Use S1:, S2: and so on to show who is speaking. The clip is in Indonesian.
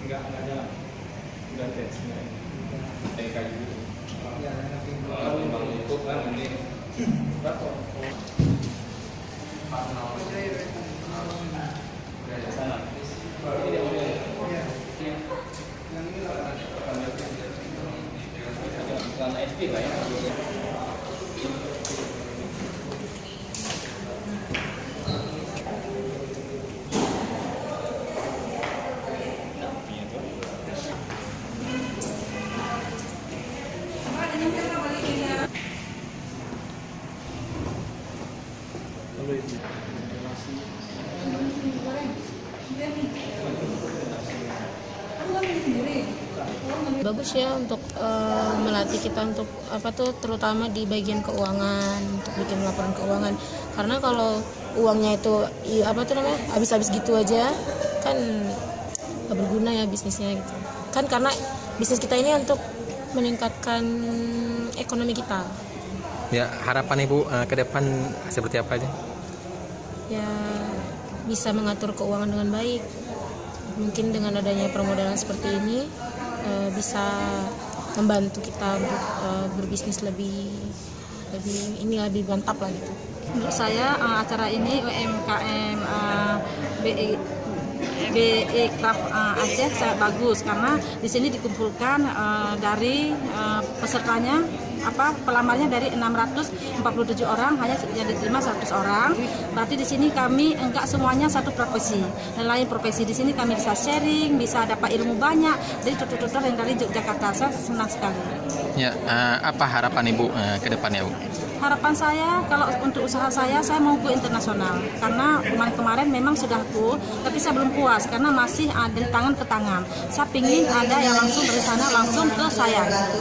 S1: Enggak jalan, udah tes TK juga. Kalau memang untuk kan ini berapa? Sana. Ini karena SP lah ya.
S2: Bagus ya untuk melatih kita untuk apa tuh, terutama di bagian keuangan, untuk bikin laporan keuangan. Karena kalau uangnya itu apa tuh namanya habis-habis gitu aja kan gak berguna ya bisnisnya gitu kan, karena bisnis kita ini untuk meningkatkan ekonomi kita.
S3: Ya, harapan Ibu ke depan seperti apa aja?
S2: Ya, bisa mengatur keuangan dengan baik. Mungkin dengan adanya permodalan seperti ini bisa membantu kita untuk berbisnis lebih mantap lah gitu.
S4: Menurut saya acara ini UMKM BI Craft Aceh sangat bagus, karena di sini dikumpulkan dari pesertanya pelamarnya dari 647 orang hanya yang diterima 100 orang. Berarti di sini kami enggak semuanya satu profesi. Dan lain profesi di sini kami bisa sharing, bisa dapat ilmu banyak dari tutor-tutor yang dari Yogyakarta. Saya senang sekali.
S3: Ya, apa harapan Ibu ke depannya, Bu?
S4: Harapan saya kalau untuk usaha saya mau go internasional, karena kemarin memang sudah go, tapi saya belum puas karena masih ada tangan ke tangan. Saya ingin ada yang langsung dari sana langsung ke saya.